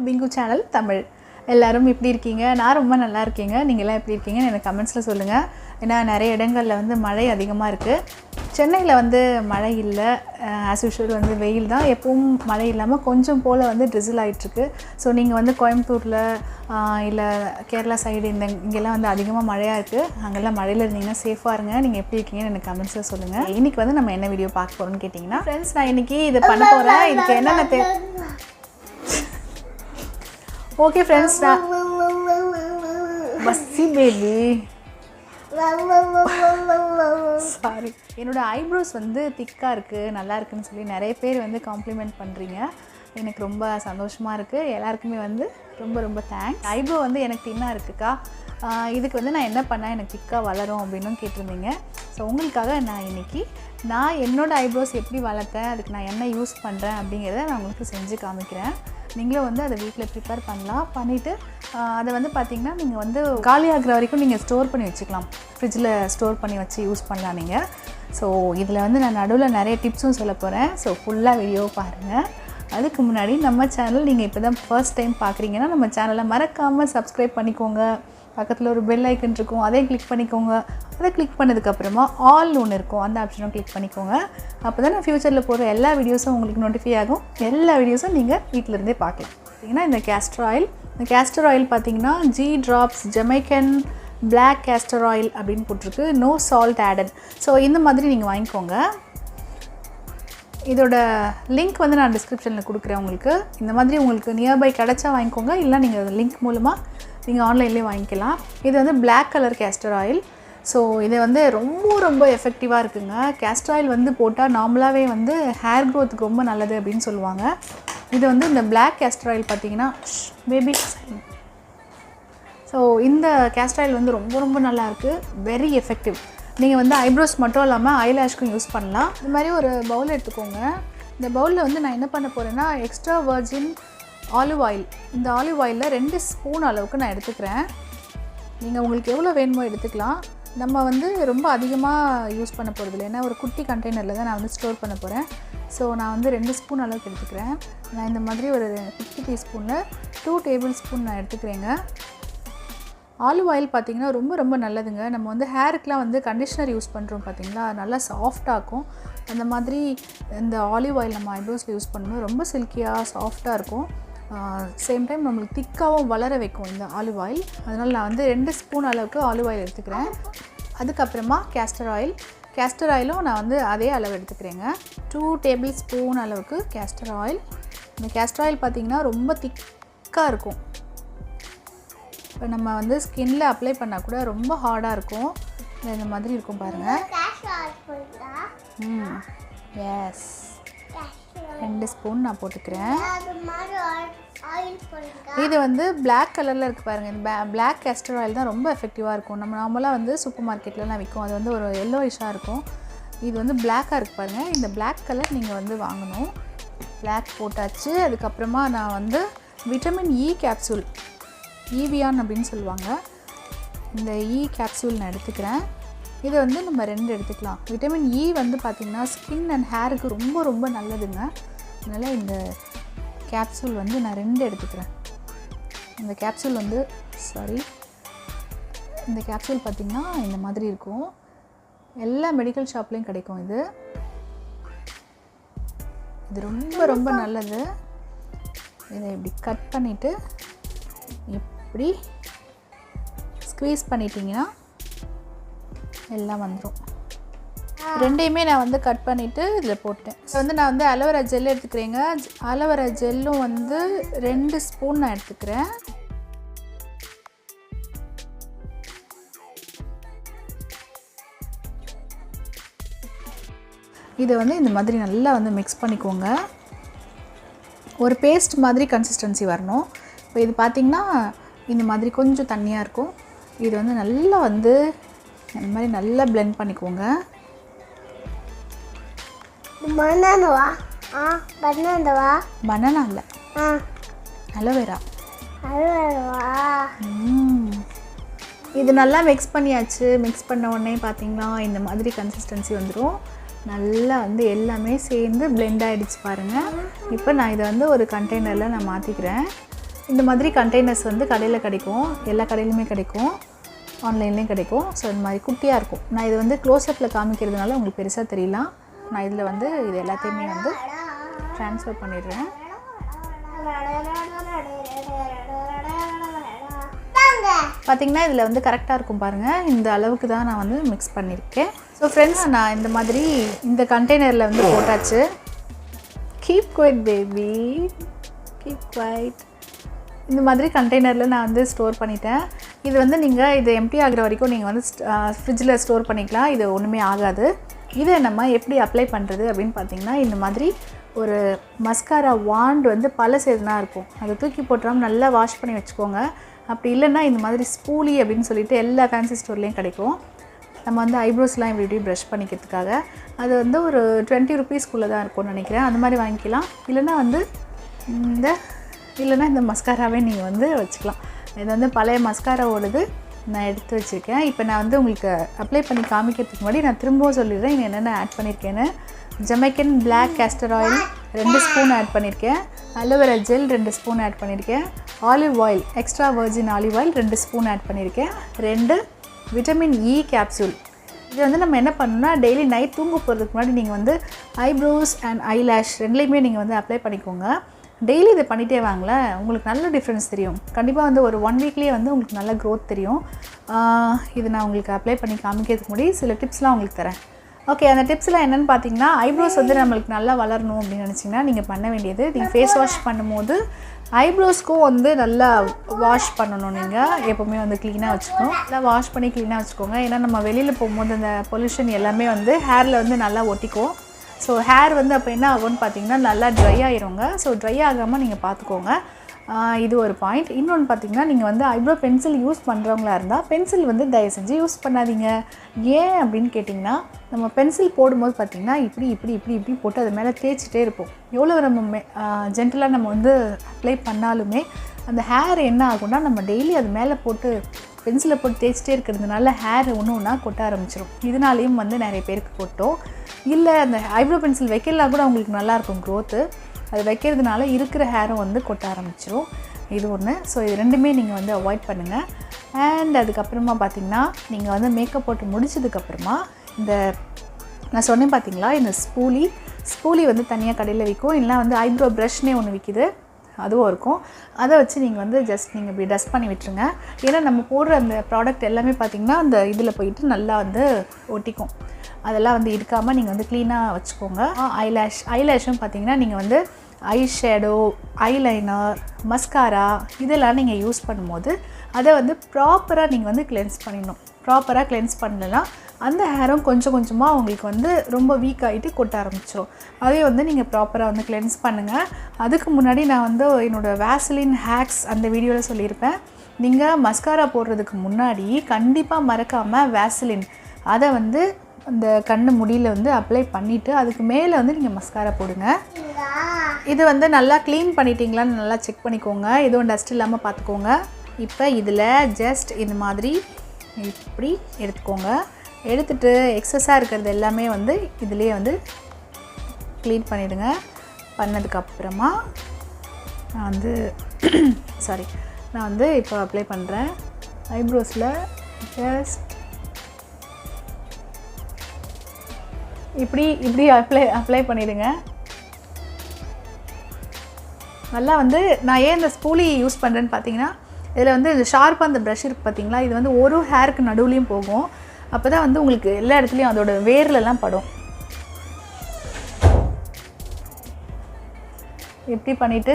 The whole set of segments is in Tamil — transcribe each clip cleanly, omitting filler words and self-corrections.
Bingu ChanneTamil. எல்லாரும் எப்படி இருக்கீங்க? நான் ரொம்ப நல்லா இருக்கேங்க. நீங்க எல்லாம் எப்படி இருக்கீங்கன்னு எனக்கு கமெண்ட்ஸ்ல சொல்லுங்க. ஏன்னா நிறைய இடங்கள்ல வந்து மழை அதிகமா இருக்கு. சென்னையில வந்து மழை இல்ல. as usual வந்து வெயில் தான். எப்பவும் மழை இல்லாம கொஞ்சம் போல வந்து drizzle ஆயிட்டு இருக்கு. சோ நீங்க வந்து கோயம்புத்தூர்ல இல்ல கேரளா சைடு இங்கெல்லாம் வந்து அதிகமா மழையா இருக்கு. அங்கெல்லாம் மழையில இருந்தீங்கன்னா சேஃபா இருங்க. நீங்க எப்படி இருக்கீங்கன்னு எனக்கு கமெண்ட்ஸ்ல சொல்லுங்க. இன்னைக்கு வந்து நம்ம என்ன வீடியோ பார்க்க போறோம்னு கேட்டிங்கன்னா फ्रेंड्स நான் இன்னைக்கு இது பண்ண போறேன். இதுக்கு என்னென்ன Okay friends, Bassi baby. Sorry. என்னோட ஐப்ரோஸ் வந்து திக்கா இருக்கு, நல்லா இருக்குன்னு சொல்லி நிறைய பேர் வந்து காம்ப்ளிமென்ட் பண்றீங்க. எனக்கு ரொம்ப சந்தோஷமா இருக்கு. எல்லாருக்குமே வந்து ரொம்ப தேங்க்ஸ். ஐப்ரோ வந்து எனக்கு தின்னா இருக்குக்கா. இதுக்கு வந்து நான் என்ன பண்ணா எனக்கு திக்கா வளரும் அப்படினு கேட்டிருந்தீங்க. சோ உங்களுக்காக நான் இன்னைக்கு என்னோட ஐப்ரோஸ் எப்படி வளர்த்தேன், அதுக்கு நான் என்ன யூஸ் பண்றேன் அப்படிங்கறதை நான் உங்களுக்கு செஞ்சு காமிக்கிறேன். நீங்களும் வந்து அதை வீட்டில் ப்ரிப்பேர் பண்ணலாம். பண்ணிவிட்டு அதை வந்து பார்த்திங்கன்னா நீங்கள் வந்து காலியாகிற வரைக்கும் நீங்கள் ஸ்டோர் பண்ணி வச்சுக்கலாம். ஃப்ரிட்ஜில் ஸ்டோர் பண்ணி வச்சு யூஸ் பண்ணலாம் நீங்கள். ஸோ இதில் வந்து நான் நடுவில் நிறைய டிப்ஸும் சொல்ல போகிறேன். ஸோ ஃபுல்லாக வீடியோ பாருங்கள். அதுக்கு முன்னாடி நம்ம சேனல் நீங்கள் இப்போ தான் ஃபர்ஸ்ட் டைம் பார்க்குறீங்கன்னா நம்ம சேனலை மறக்காமல் சப்ஸ்கிரைப் பண்ணிக்கோங்க. பக்கத்தில் ஒரு பெல் ஐக்கன் இருக்கும், அதையும் கிளிக் பண்ணிக்கோங்க. அதை கிளிக் பண்ணதுக்கப்புறமா ஆல் ஒன்று இருக்கும், அந்த ஆப்ஷனும் கிளிக் பண்ணிக்கோங்க. அப்போ தான் நான் ஃப்யூச்சரில் போடுற எல்லா வீடியோஸும் உங்களுக்கு நோட்டிஃபை ஆகும். எல்லா வீடியோஸும் நீங்கள் வீட்டிலருந்தே பார்க்கலாம். பார்த்திங்கன்னா இந்த கேஸ்டர் ஆயில் பார்த்திங்கன்னா G drops Jamaican black castor oil அப்படின்னு போட்டிருக்கு. No salt added. ஸோ இந்த மாதிரி நீங்கள் வாங்கிக்கோங்க. இதோட லிங்க் வந்து நான் டிஸ்கிரிப்ஷனில் கொடுக்குறேன் உங்களுக்கு. இந்த மாதிரி உங்களுக்கு நியர்பை கிடச்சா வாங்கிக்கோங்க, இல்லை நீங்கள் லிங்க் மூலமாக நீங்கள் ஆன்லைன்லேயே வாங்கிக்கலாம். இது வந்து black colour castor oil. So இது வந்து ரொம்ப எஃபெக்டிவாக இருக்குங்க. கேஸ்டர் ஆயில் வந்து போட்டால் நார்மலாகவே வந்து ஹேர் க்ரோத்துக்கு ரொம்ப நல்லது அப்படின்னு சொல்லுவாங்க. இது வந்து இந்த பிளாக் கேஸ்டர் ஆயில் பார்த்தீங்கன்னா பேபி. ஸோ இந்த கேஸ்டர் ஆயில் வந்து ரொம்ப நல்லாயிருக்கு, வெரி எஃபெக்டிவ். நீங்கள் வந்து ஐப்ரோஸ் மட்டும் இல்லாமல் ஐலாஷ்க்கும் யூஸ் பண்ணலாம். இது மாதிரி ஒரு பவுல் எடுத்துக்கோங்க. இந்த பவுலில் வந்து நான் என்ன பண்ண போகிறேன்னா எக்ஸ்ட்ரா வர்ஜின் ஆலிவ் ஆயில், இந்த ஆலிவ் ஆயிலில் 2 ஸ்பூன் அளவுக்கு நான் எடுத்துக்கிறேன். நீங்கள் உங்களுக்கு எவ்வளோ வேணுமோ எடுத்துக்கலாம். நம்ம வந்து ரொம்ப அதிகமாக யூஸ் பண்ண போகிறதில்ல, ஏன்னா ஒரு குட்டி கண்டெய்னரில் தான் நான் வந்து ஸ்டோர் பண்ண போகிறேன். ஸோ நான் வந்து 2 ஸ்பூன் அளவுக்கு எடுத்துக்கிறேன். நான் இந்த மாதிரி ஒரு குட்டி டீஸ்பூனில் 2 டேபிள் ஸ்பூன் நான் எடுத்துக்கிறேங்க. ஆலிவ் ஆயில் பார்த்திங்கன்னா ரொம்ப நல்லதுங்க. நம்ம வந்து ஹேருக்குலாம் வந்து கண்டிஷ்னர் யூஸ் பண்ணுறோம் பார்த்திங்களா, நல்லா சாஃப்டாகும். அந்த மாதிரி இந்த ஆலிவ் ஆயில் நம்ம ஐப்ரோஸில் யூஸ் பண்ணும்போது ரொம்ப சில்கியாக சாஃப்டாக இருக்கும். சேம் டைம் நம்மளுக்கு திக்காகவும் வளர வைக்கும் இந்த ஆலிவ் ஆயில். அதனால் நான் வந்து 2 ஸ்பூன் அளவுக்கு ஆலிவ் ஆயில் எடுத்துக்கிறேன். அதுக்கப்புறமா கேஸ்டர் ஆயிலும் நான் வந்து அதே அளவு எடுத்துக்கிறேங்க. 2 டேபிள் ஸ்பூன் அளவுக்கு கேஸ்டர் ஆயில். இந்த கேஸ்டர் ஆயில் பார்த்திங்கன்னா ரொம்ப திக்காக இருக்கும். இப்போ நம்ம வந்து ஸ்கின்ல அப்ளை பண்ணால் கூட ரொம்ப ஹார்டாக இருக்கும். இந்த மாதிரி இருக்கும் பாருங்கள். எஸ், 2 ஸ்பூன் நான் போட்டுக்கிறேன். இது வந்து பிளாக் கலரில் இருக்குது பாருங்கள். இந்த பிளாக் கேஸ்டர் ஆயில் தான் ரொம்ப எஃபெக்டிவாக இருக்கும். நம்ம நார்மலாக வந்து சூப்பர் மார்க்கெட்லலாம் விற்கும், அது வந்து ஒரு எல்லோயிஷாக இருக்கும். இது வந்து பிளாக்காக இருக்குது பாருங்கள். இந்த பிளாக் கலர் நீங்கள் வந்து வாங்கணும். பிளாக் போட்டாச்சு. அதுக்கப்புறமா நான் வந்து விட்டமின் இ கேப்சூல், ஈவியான் அப்படின்னு சொல்லுவாங்க, இந்த இ கேப்சூல் நான் எடுத்துக்கிறேன். இது வந்து நம்ம 2 எடுத்துக்கலாம். விட்டமின் இ வந்து பார்த்திங்கன்னா ஸ்கின் அண்ட் ஹேருக்கு ரொம்ப நல்லதுங்க. அதனால் இந்த கேப்சூல் வந்து நான் 2 எடுத்துக்கிறேன். இந்த கேப்சூல் வந்து இந்த கேப்சூல் பார்த்திங்கன்னா இந்த மாதிரி இருக்கும். எல்லா மெடிக்கல் ஷாப்லேயும் கிடைக்கும். இது ரொம்ப நல்லது. இதை இப்படி கட் பண்ணிவிட்டு இப்படி ஸ்க்வீஸ் பண்ணிட்டீங்கன்னா எல்லாம் வந்துடும். 2யுமே நான் வந்து கட் பண்ணிவிட்டு இதில் போட்டேன். இப்போ வந்து நான் வந்து அலோவேரா ஜெல் எடுத்துக்கிறேங்க. அலோவேரா ஜெல்லும் வந்து 2 ஸ்பூன் நான் எடுத்துக்கிறேன். இதை வந்து இந்த மாதிரி நல்லா வந்து மிக்ஸ் பண்ணிக்கோங்க. ஒரு பேஸ்ட் மாதிரி கன்சிஸ்டன்சி வரணும். இப்போ இது பார்த்திங்கன்னா இந்த மாதிரி கொஞ்சம் தண்ணியாக இருக்கும். இது வந்து நல்லா வந்து இந்த மாதிரி நல்லா blend பண்ணிக்கோங்க. பனானா இல்லை, அலோவேரா. இது நல்லா மிக்ஸ் பண்ணியாச்சு. மிக்ஸ் பண்ண உடனே பார்த்திங்கன்னா இந்த மாதிரி கன்சிஸ்டன்சி வந்துடும். நல்லா வந்து எல்லாமே சேர்ந்து blend ஆயிடுச்சு பாருங்க. இப்போ நான் இதை வந்து ஒரு கண்டெய்னரில் நான் மாற்றிக்கிறேன். இந்த மாதிரி கண்டெய்னர்ஸ் வந்து கடையில் கிடைக்கும், எல்லா கடையிலுமே கிடைக்கும், ஆன்லைன்லேயும் கிடைக்கும். ஸோ இந்த மாதிரி குட்டியாக இருக்கும். நான் இது வந்து க்ளோஸ்அப்பில் காமிக்கிறதுனால உங்களுக்கு பெருசாக தெரியலாம். நான் இதில் வந்து இது எல்லாத்தையுமே வந்து ட்ரான்ஸ்ஃபர் பண்ணிடுறேன். பார்த்திங்கன்னா இதில் வந்து கரெக்டாக இருக்கும் பாருங்கள். இந்த அளவுக்கு தான் நான் வந்து மிக்ஸ் பண்ணியிருக்கேன். ஸோ ஃப்ரெண்ட்ஸ், நான் இந்த மாதிரி இந்த கண்டெய்னரில் வந்து போட்டாச்சு. Keep quiet baby, keep quiet. இந்த மாதிரி கண்டெய்னரில் நான் வந்து ஸ்டோர் பண்ணிட்டேன். இது வந்து நீங்கள் இது எம்டி ஆகிற வரைக்கும் நீங்கள் வந்து ஃப்ரிட்ஜில் ஸ்டோர் பண்ணிக்கலாம். இது ஒன்றுமே ஆகாது. இதை நம்ம எப்படி அப்ளை பண்ணுறது அப்படின்னு பார்த்திங்கன்னா, இந்த மாதிரி ஒரு மஸ்காரா வாண்ட் வந்து பல சேதுனா இருக்கும். அதை தூக்கி போட்டுறாமல் நல்லா வாஷ் பண்ணி வச்சுக்கோங்க. அப்படி இல்லைன்னா இந்த மாதிரி ஸ்பூலி அப்படின்னு சொல்லிட்டு எல்லா ஃபேன்சி ஸ்டோர்லேயும் கிடைக்கும். நம்ம வந்து ஐப்ரோஸ்லாம் இப்படி ப்ரஷ் பண்ணிக்கிறதுக்காக அது வந்து ஒரு 20 ருபீஸ்க்குள்ளே தான் இருக்கும்னு நினைக்கிறேன். அந்த மாதிரி வாங்கிக்கலாம். இல்லைன்னா இந்த மஸ்காராவே நீங்கள் வந்து வச்சுக்கலாம். இது வந்து பழைய மஸ்காராவோடது நான் எடுத்து வச்சுருக்கேன். இப்போ நான் வந்து உங்களுக்கு அப்ளை பண்ணி காமிக்கிறதுக்கு முன்னாடி நான் திரும்பவும் சொல்லிடுறேன் இன்னும் என்னென்ன ஆட் பண்ணியிருக்கேன்னு. Jamaican black castor oil 2 spoon add பண்ணியிருக்கேன். அலோவேரா ஜெல் 2 ஸ்பூன் ஆட் பண்ணியிருக்கேன். Olive oil, extra virgin olive oil 2 spoon add பண்ணியிருக்கேன். 2 விட்டமின் இ கேப்சூல். இது வந்து நம்ம என்ன பண்ணணும்னா, டெய்லி நைட் தூங்க போகிறதுக்கு முன்னாடி நீங்கள் வந்து ஐப்ரோஸ் அண்ட் ஐலேஷ் ரெண்டுலேயுமே நீங்கள் வந்து அப்ளை பண்ணிக்கோங்க. டெய்லி இதை பண்ணிகிட்டே வாங்களேன், உங்களுக்கு நல்ல டிஃப்ரென்ஸ் தெரியும். கண்டிப்பாக வந்து ஒரு 1 வீக்லேயே வந்து உங்களுக்கு நல்ல க்ரோத் தெரியும். இது நான் உங்களுக்கு அப்ளை பண்ணி காமிக்கிறதுக்கு முன்னாடி சில டிப்ஸ்லாம் உங்களுக்கு தரேன். ஓகே, அந்த டிப்ஸ்லாம் என்னென்னு பார்த்தீங்கன்னா, ஐப்ரோஸ் வந்து நம்மளுக்கு நல்லா வளரணும் அப்படின்னு நினச்சிங்கன்னா நீங்கள் பண்ண வேண்டியது, நீங்கள் ஃபேஸ் வாஷ் பண்ணும்போது ஐப்ரோஸ்க்கும் வந்து நல்லா வாஷ் பண்ணணும். நீங்கள் எப்போவுமே வந்து க்ளீனாக வச்சுக்கணும். நல்லா வாஷ் பண்ணி க்ளீனாக வச்சுக்கோங்க. ஏன்னா நம்ம வெளியில் போகும்போது அந்த பொல்யூஷன் எல்லாமே வந்து ஹேரில் வந்து நல்லா ஒட்டிக்கும். ஸோ ஹேர் வந்து அப்போ என்ன ஆகும்னு பார்த்தீங்கன்னா நல்லா ட்ரை ஆகிருங்க. ஸோ ட்ரை ஆகாமல் நீங்கள் பார்த்துக்கோங்க. இது ஒரு பாயிண்ட். இன்னொன்று பார்த்தீங்கன்னா, நீங்கள் வந்து ஐப்ரோ பென்சில் யூஸ் பண்ணுறவங்களா இருந்தால் பென்சில் வந்து தயவு செஞ்சு யூஸ் பண்ணாதீங்க. ஏன் அப்படின்னு கேட்டிங்கன்னா, நம்ம பென்சில் போடும்போது பார்த்திங்கன்னா இப்படி போட்டு அது மேலே தேய்ச்சிட்டே இருப்போம். எவ்வளோ நம்ம ஜென்டலாக நம்ம வந்து அப்ளை பண்ணாலுமே அந்த ஹேர் என்ன ஆகும்னா, நம்ம டெய்லி அது மேலே போட்டு பென்சிலை போட்டு தேய்ச்சிட்டே இருக்கிறதுனால ஹேர் ஒன்றா கொட்ட ஆரம்பிச்சிடும். இதனாலேயும் வந்து நிறைய பேருக்கு கொட்டும். இல்லை அந்த ஐப்ரோ பென்சில் வைக்கலாம் கூட அவங்களுக்கு நல்லாயிருக்கும் க்ரோத்து. அது வைக்கிறதுனால இருக்கிற ஹேரும் வந்து கொட்ட ஆரம்பிச்சிடும். இது ஒன்று. ஸோ இது ரெண்டுமே நீங்கள் வந்து அவாய்ட் பண்ணுங்கள். அண்ட் அதுக்கப்புறமா பார்த்திங்கன்னா, நீங்கள் வந்து மேக்கப் போட்டு முடிச்சதுக்கப்புறமா இந்த நான் சொன்னேன் பார்த்திங்களா, இந்த ஸ்பூலி வந்து தனியாக கடையில் விற்கும். இல்லைனா வந்து ஐப்ரோ ப்ரஷ்னே ஒன்று விற்கிது, அதுவும் இருக்கும். அதை வச்சு நீங்கள் வந்து ஜஸ்ட் நீங்கள் இப்படி டஸ்ட் பண்ணி விட்டுருங்க. ஏன்னா நம்ம போடுற அந்த ப்ராடக்ட் எல்லாமே பார்த்திங்கன்னா அந்த இதில் போயிட்டு நல்லா வந்து ஒட்டிக்கும். அதெல்லாம் வந்து இருக்காமல் நீங்கள் வந்து க்ளீனாக வச்சுக்கோங்க. ஐலேஷும் பார்த்திங்கன்னா, நீங்கள் வந்து ஐ ஷேடோ, ஐலைனர், மஸ்காரா இதெல்லாம் நீங்கள் யூஸ் பண்ணும்போது அதை வந்து ப்ராப்பராக நீங்கள் வந்து கிளென்ஸ் பண்ணிடணும். ப்ராப்பராக கிளென்ஸ் பண்ணலைன்னா அந்த ஹேரும் கொஞ்சம் கொஞ்சமாக உங்களுக்கு வந்து ரொம்ப வீக் ஆகிட்டு கொட்ட ஆரம்பிச்சிடும். அதே வந்து நீங்கள் ப்ராப்பராக வந்து கிளென்ஸ் பண்ணுங்கள். அதுக்கு முன்னாடி நான் வந்து என்னோடய வேஸ்லின் ஹேக்ஸ் அந்த வீடியோவில் சொல்லியிருப்பேன். நீங்கள் மஸ்காரா போடுறதுக்கு முன்னாடி கண்டிப்பாக மறக்காமல் வேஸ்லின் அதை வந்து அந்த கண்ணு முடியில் வந்து அப்ளை பண்ணிவிட்டு அதுக்கு மேலே வந்து நீங்கள் மஸ்காரா போடுங்க. இது வந்து நல்லா க்ளீன் பண்ணிட்டீங்களான்னு நல்லா செக் பண்ணிக்கோங்க. எதுவும் டஸ்ட் இல்லாமல் பார்த்துக்கோங்க. இப்போ இதில் ஜஸ்ட் இந்த மாதிரி இப்படி எடுத்துக்கோங்க. எடுத்துகிட்டு எக்ஸஸாக இருக்கிறது எல்லாமே வந்து இதிலே வந்து க்ளீன் பண்ணிவிடுங்க. பண்ணதுக்கப்புறமா நான் வந்து இப்போ அப்ளை பண்ணுறேன் ஐப்ரோஸில். ஜஸ்ட் இப்படி அப்ளை பண்ணிவிடுங்க. நல்லா வந்து நான் ஏன் இந்த ஸ்பூலி யூஸ் பண்ணுறேன்னு பார்த்தீங்கன்னா, இதில் வந்து இது ஷார்ப்பாக அந்த ப்ரஷ் இருக்குது பார்த்தீங்களா, இது வந்து ஒரு ஹேருக்கு நடுவுலையும் போகும். அப்போ தான் வந்து உங்களுக்கு எல்லா இடத்துலையும் அதோட வேர்லெல்லாம் படும். இப்படி பண்ணிவிட்டு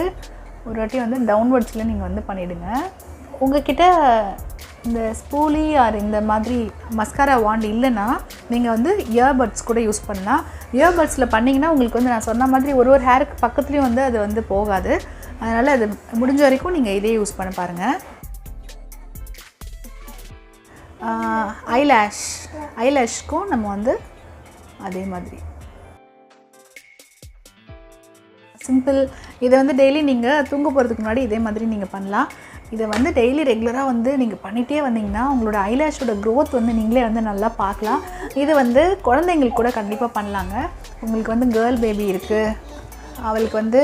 ஒரு வாட்டி வந்து டவுன்வர்ட்ஸில் நீங்கள் வந்து பண்ணிவிடுங்க. உங்கள்கிட்ட இந்த ஸ்பூலி ஆர் இந்த மாதிரி மஸ்காரா வாண்ட் இல்லைன்னா நீங்கள் வந்து இயர்பட்ஸ் கூட யூஸ் பண்ணலாம். இயர்பட்ஸில் பண்ணிங்கன்னா உங்களுக்கு வந்து நான் சொன்ன மாதிரி ஒரு ஹேருக்கு பக்கத்துலேயும் வந்து அது வந்து போகாது. அதனால் அது முடிஞ்ச வரைக்கும் நீங்கள் இதே யூஸ் பண்ண பாருங்கள். ஐலேஷ்க்கும் நம்ம வந்து அதே மாதிரி சிம்பிள். இதை வந்து டெய்லி நீங்கள் தூங்க போகிறதுக்கு முன்னாடி இதே மாதிரி நீங்கள் பண்ணலாம். இதை வந்து டெய்லி ரெகுலராக வந்து நீங்கள் பண்ணிகிட்டே வந்தீங்கன்னா உங்களோட ஐலேஷோட க்ரோத் வந்து நீங்களே வந்து நல்லா பார்க்கலாம். இது வந்து குழந்தைங்களுக்கு கூட கண்டிப்பாக பண்ணலாங்க. உங்களுக்கு வந்து கேர்ள் பேபி இருக்குது, அவளுக்கு வந்து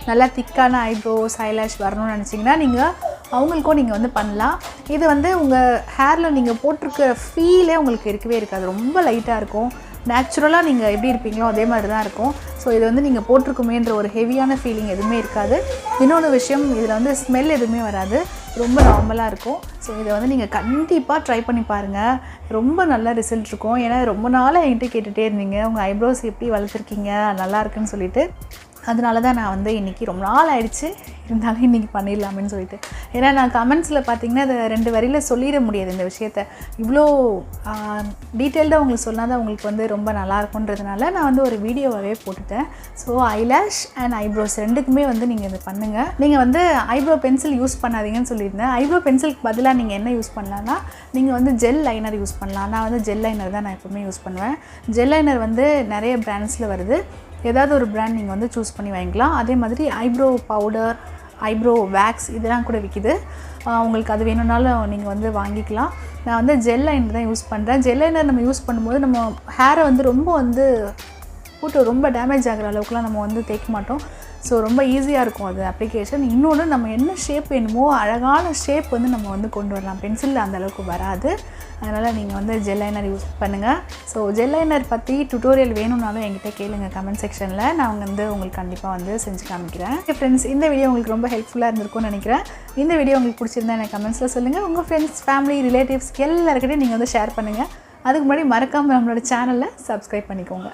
நல்லா திக்கான ஐப்ரோஸ் ஐலாஷ் வரணும்னு நினச்சிங்கன்னா அவங்களுக்கும் நீங்கள் வந்து பண்ணலாம். இது வந்து உங்கள் ஹேரில் நீங்கள் போட்டிருக்க ஃபீலே உங்களுக்கு இருக்கவே இருக்காது. ரொம்ப லைட்டாக இருக்கும். நேச்சுரலாக நீங்கள் எப்படி இருப்பீங்களோ அதே மாதிரி தான் இருக்கும். ஸோ இது வந்து நீங்கள் போட்டிருக்குமேன்ற ஒரு ஹெவியான ஃபீலிங் எதுவுமே இருக்காது. இன்னொன்று விஷயம், இதில் வந்து ஸ்மெல் எதுவுமே வராது. ரொம்ப நார்மலாக இருக்கும். ஸோ இதை வந்து நீங்கள் கண்டிப்பாக ட்ரை பண்ணி பாருங்கள். ரொம்ப நல்ல ரிசல்ட் இருக்கும். ஏன்னா ரொம்ப நாளாக என்கிட்ட கேட்டுகிட்டே இருந்தீங்க, உங்கள் ஐப்ரோஸ் எப்படி வளர்த்துருக்கீங்க, நல்லா இருக்குன்னு சொல்லிட்டு. அதனால தான் நான் வந்து இன்றைக்கி ரொம்ப நாள் ஆயிடுச்சு, இருந்தாலும் இன்றைக்கி பண்ணிடலாமேன்னு சொல்லிட்டு. ஏன்னா நான் கமெண்ட்ஸில் பார்த்தீங்கன்னா அதை 2 வரியில் சொல்லிட முடியாது. இந்த விஷயத்த இவ்வளோ டீட்டெயில்டாக உங்களுக்கு சொன்னால் தான் உங்களுக்கு வந்து ரொம்ப நல்லாயிருக்குன்றதுனால நான் வந்து ஒரு வீடியோவாகவே போட்டுட்டேன். ஸோ ஐலாஷ் அண்ட் ஐப்ரோஸ் ரெண்டுக்குமே வந்து நீங்கள் இதை பண்ணுங்கள். நீங்கள் வந்து ஐப்ரோ பென்சில் யூஸ் பண்ணாதீங்கன்னு சொல்லியிருந்தேன். ஐப்ரோ பென்சிலுக்கு பதிலாக நீங்கள் என்ன யூஸ் பண்ணலான்னா, நீங்கள் வந்து ஜெல் லைனர் யூஸ் பண்ணலாம். நான் வந்து ஜெல் லைனர் தான் நான் எப்போவுமே யூஸ் பண்ணுவேன். ஜெல் லைனர் வந்து நிறைய பிராண்ட்ஸில் வருது. ஏதாவது ஒரு பிராண்ட் நீங்கள் வந்து சூஸ் பண்ணி வாங்கிக்கலாம். அதே மாதிரி ஐப்ரோ பவுடர், ஐப்ரோ வேக்ஸ் இதெல்லாம் கூட விற்கிது. உங்களுக்கு அது வேணும்னாலும் நீங்கள் வந்து வாங்கிக்கலாம். நான் வந்து ஜெல் லைனர் தான் யூஸ் பண்ணுறேன். ஜெல் லைனர் நம்ம யூஸ் பண்ணும்போது நம்ம ஹேரை வந்து ரொம்ப வந்து போட்டு ரொம்ப டேமேஜ் ஆகிற அளவுக்குலாம் நம்ம வந்து தேய்க்க மாட்டோம். ஸோ ரொம்ப ஈஸியாக இருக்கும் அது அப்ளிகேஷன். இன்னொன்று, நம்ம என்ன ஷேப் வேணுமோ அழகான ஷேப் வந்து நம்ம வந்து கொண்டு வரலாம். பென்சிலில் அந்தளவுக்கு வராது. அதனால் நீங்கள் வந்து ஜெல் லைனர் யூஸ் பண்ணுங்கள். ஸோ ஜெல் லைனர் பற்றி டுட்டோரியல் வேணும்னாலும் என்கிட்ட கேளுங்க கமெண்ட் செக்ஷனில். நான் வந்து உங்களுக்கு கண்டிப்பாக வந்து செஞ்சு காமிக்கிறேன். ஃப்ரெண்ட்ஸ், இந்த வீடியோ உங்களுக்கு ரொம்ப ஹெல்ப்ஃபுல்லாக இருந்திருக்கும்னு நினைக்கிறேன். இந்த வீடியோ உங்களுக்கு பிடிச்சிருந்தா எனக்கு கமெண்ட்ஸில் சொல்லுங்கள். உங்கள் ஃப்ரெண்ட்ஸ், ஃபேமிலி, ரிலேட்டிவ்ஸ் எல்லாருக்கிட்டையும் நீங்கள் வந்து ஷேர் பண்ணுங்கள். அதுக்கு முன்னாடி மறக்காமல் நம்மளோட சேனலை சப்ஸ்கிரைப் பண்ணிக்கோங்க.